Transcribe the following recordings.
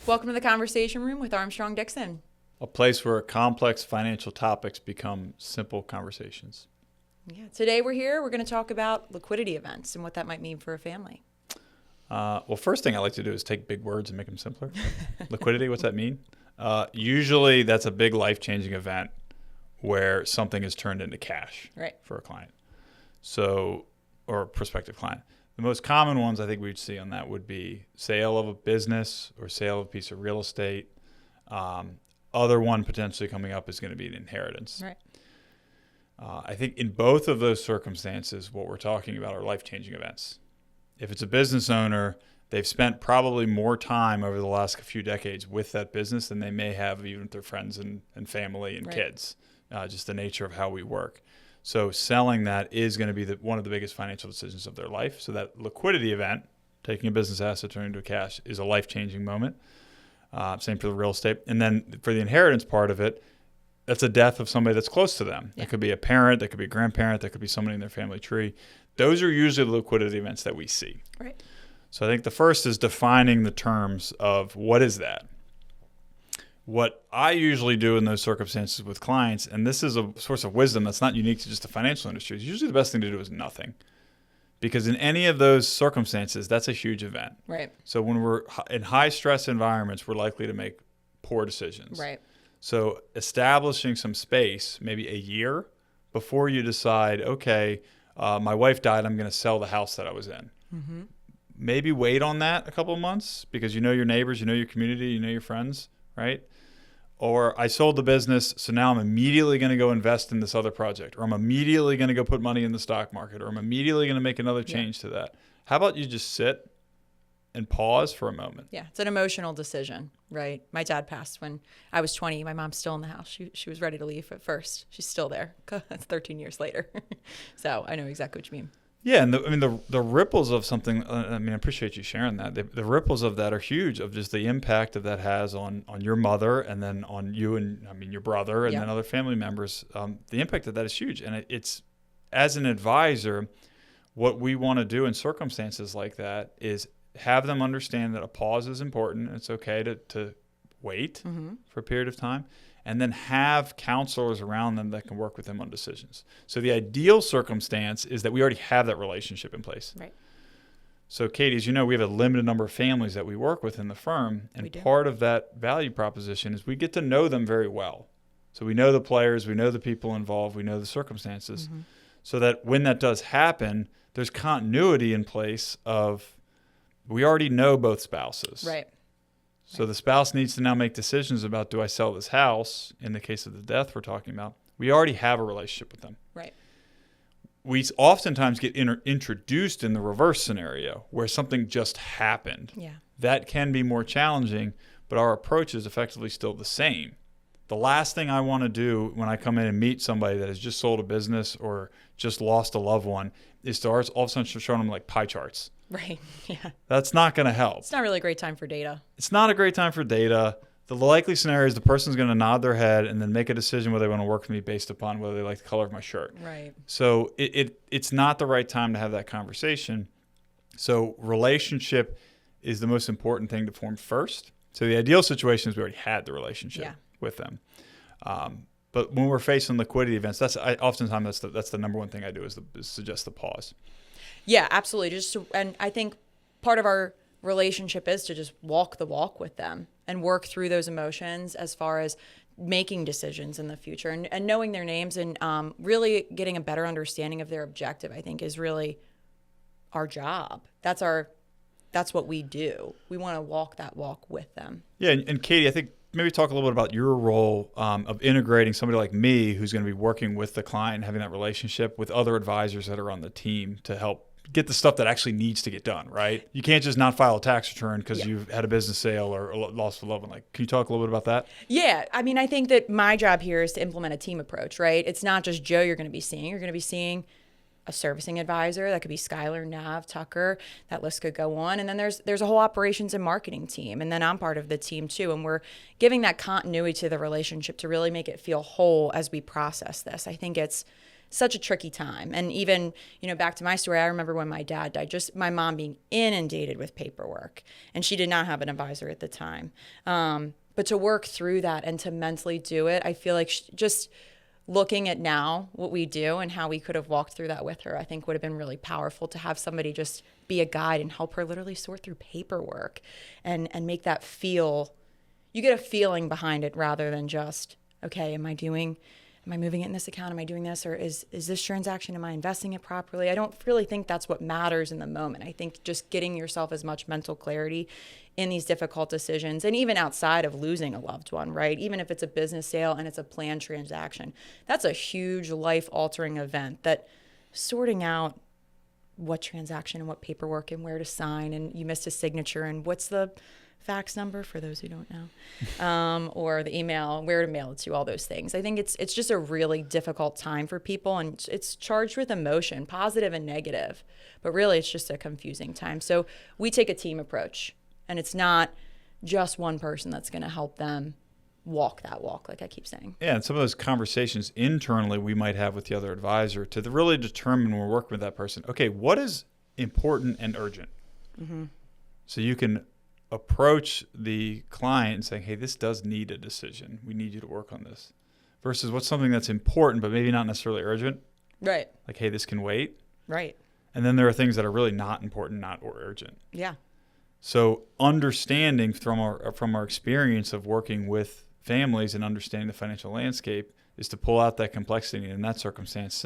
Welcome to the Conversation Room with Armstrong Dixon. A place where complex financial topics become simple conversations. Yeah, today we're going to talk about liquidity events and what that might mean for a family. Well, first thing I like to do is take big words and make them simpler. Liquidity, what's that mean? Usually that's a big life-changing event where something is turned into cash for a client, or a prospective client. The most common ones I think we'd see on that would be sale of a business or sale of a piece of real estate. Other one potentially coming up is going to be an inheritance. Right. I think in both of those circumstances, what we're talking about are life-changing events. If it's a business owner, they've spent probably more time over the last few decades with that business than they may have even with their friends and family and kids, just the nature of how we work. So selling that is going to be one of the biggest financial decisions of their life. So that liquidity event, taking a business asset, turning into cash, is a life-changing moment. Same for the real estate. And then for the inheritance part of it, that's a death of somebody that's close to them. Yeah. That could be a parent, that could be a grandparent, that could be somebody in their family tree. Those are usually the liquidity events that we see. Right. So I think the first is defining the terms of what is that. What I usually do in those circumstances with clients, and this is a source of wisdom that's not unique to just the financial industry, usually the best thing to do is nothing. Because in any of those circumstances, that's a huge event. Right. So when we're in high stress environments, we're likely to make poor decisions. Right. So establishing some space, maybe a year before you decide, okay, my wife died, I'm going to sell the house that I was in. Mm-hmm. Maybe wait on that a couple of months because you know your neighbors, you know your community, you know your friends, right? Or I sold the business, so now I'm immediately going to go invest in this other project, or I'm immediately going to go put money in the stock market, or I'm immediately going to make another change to that. How about you just sit and pause for a moment? Yeah, it's an emotional decision, right? My dad passed when I was 20. My mom's still in the house. She was ready to leave at first. She's still there. That's 13 years later. So I know exactly what you mean. Yeah, and the ripples of something. I appreciate you sharing that. The ripples of that are huge. Of just the impact that has on your mother, and then on you, and your brother, and then other family members. The impact of that is huge, and it's as an advisor, what we want to do in circumstances like that is have them understand that a pause is important. And it's okay to wait for a period of time. And then have counselors around them that can work with them on decisions. So the ideal circumstance is that we already have that relationship in place. Right. So Katie, as you know, we have a limited number of families that we work with in the firm. And part of that value proposition is we get to know them very well. So we know the players, we know the people involved, we know the circumstances. So that when that does happen, there's continuity in place of we already know both spouses. Right. So the spouse needs to now make decisions about, do I sell this house? In the case of the death we're talking about, we already have a relationship with them. Right. We oftentimes get introduced in the reverse scenario where something just happened. Yeah. That can be more challenging, but our approach is effectively still the same. The last thing I want to do when I come in and meet somebody that has just sold a business or just lost a loved one is to all of a sudden show them like pie charts. Right. Yeah. That's not going to help. It's not really a great time for data. It's not a great time for data. The likely scenario is the person's going to nod their head and then make a decision whether they want to work with me based upon whether they like the color of my shirt. Right. So it's not the right time to have that conversation. So relationship is the most important thing to form first. So the ideal situation is we already had the relationship with them. But when we're facing liquidity events, oftentimes that's the number one thing I do is suggest the pause. Yeah, absolutely. And I think part of our relationship is to just walk the walk with them and work through those emotions as far as making decisions in the future and knowing their names and really getting a better understanding of their objective, I think, is really our job. That's what we do. We want to walk that walk with them. Yeah, and Katie, I think maybe talk a little bit about your role of integrating somebody like me who's going to be working with the client and having that relationship with other advisors that are on the team to help get the stuff that actually needs to get done, right? You can't just not file a tax return because you've had a business sale or lost a loved one. Like, can you talk a little bit about that? Yeah. I mean, I think that my job here is to implement a team approach, right? It's not just Joe you're going to be seeing. You're going to be seeing a servicing advisor. That could be Skylar, Nav, Tucker. That list could go on. And then there's a whole operations and marketing team. And then I'm part of the team too. And we're giving that continuity to the relationship to really make it feel whole as we process this. I think it's such a tricky time. And even, back to my story, I remember when my dad died, just my mom being inundated with paperwork. And she did not have an advisor at the time. But to work through that and to mentally do it, I feel like just looking at now what we do and how we could have walked through that with her, I think would have been really powerful to have somebody just be a guide and help her literally sort through paperwork and make that feel, you get a feeling behind it rather than just, okay, am I moving it in this account? Am I doing this? Or is this transaction, am I investing it properly? I don't really think that's what matters in the moment. I think just getting yourself as much mental clarity in these difficult decisions, and even outside of losing a loved one, right? Even if it's a business sale and it's a planned transaction, that's a huge life-altering event that sorting out what transaction and what paperwork and where to sign, and you missed a signature, and what's the fax number for those who don't know, or the email, where to mail it to, all those things. I think it's just a really difficult time for people, and it's charged with emotion, positive and negative, but really it's just a confusing time. So we take a team approach, and it's not just one person that's going to help them walk that walk, like I keep saying. Yeah, and some of those conversations internally we might have with the other advisor to really determine when we're working with that person, okay, what is important and urgent? Mm-hmm. So you can approach the client and saying, hey, this does need a decision. We need you to work on this. Versus what's something that's important but maybe not necessarily urgent. Right. Like, hey, this can wait. Right. And then there are things that are really not important, or urgent. Yeah. So understanding from our experience of working with families and understanding the financial landscape is to pull out that complexity in that circumstance.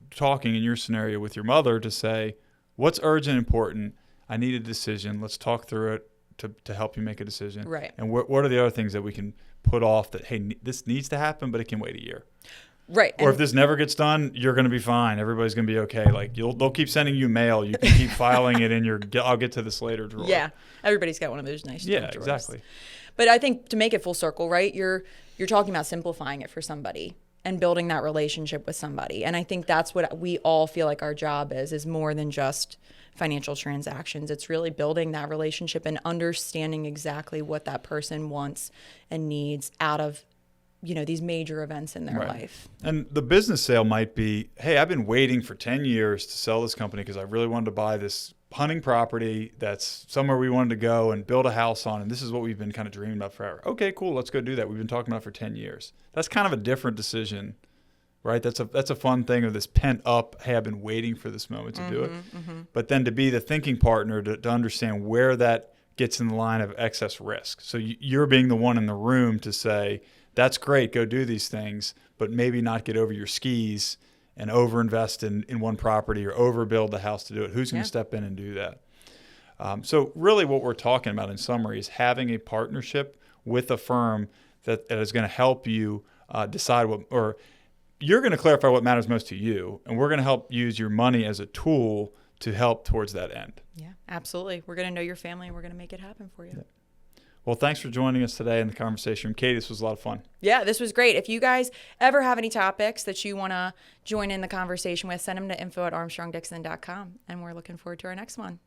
Talking in your scenario with your mother to say, what's urgent and important? I need a decision. Let's talk through it to help you make a decision. Right. And what are the other things that we can put off that, hey, this needs to happen, but it can wait a year. Right. Or if this never gets done, you're going to be fine. Everybody's going to be okay. Like they'll keep sending you mail. You can keep filing it in your I'll get to this later drawer. Yeah. Everybody's got one of those nice drawers. Exactly. But I think to make it full circle, right, you're talking about simplifying it for somebody and building that relationship with somebody. And I think that's what we all feel like our job is more than just financial transactions. It's really building that relationship and understanding exactly what that person wants and needs out of these major events in their life. And the business sale might be, hey, I've been waiting for 10 years to sell this company because I really wanted to buy this hunting property that's somewhere we wanted to go and build a house on, and this is what we've been kind of dreaming about forever. Okay, cool, let's go do that. We've been talking about it for 10 years. That's kind of a different decision, right? That's a fun thing of this pent up, hey, I've been waiting for this moment to do it. Mm-hmm. But then to be the thinking partner to understand where that gets in the line of excess risk. So you're being the one in the room to say, that's great, go do these things, but maybe not get over your skis and overinvest in one property or overbuild the house to do it. Who's going to step in and do that? So really what we're talking about in summary is having a partnership with a firm that is going to help you decide or you're going to clarify what matters most to you, and we're going to help use your money as a tool to help towards that end. Yeah, absolutely. We're going to know your family, and we're going to make it happen for you. Yeah. Well, thanks for joining us today in the conversation room. Katie, this was a lot of fun. Yeah, this was great. If you guys ever have any topics that you want to join in the conversation with, send them to info@armstrongdixon.com, and we're looking forward to our next one.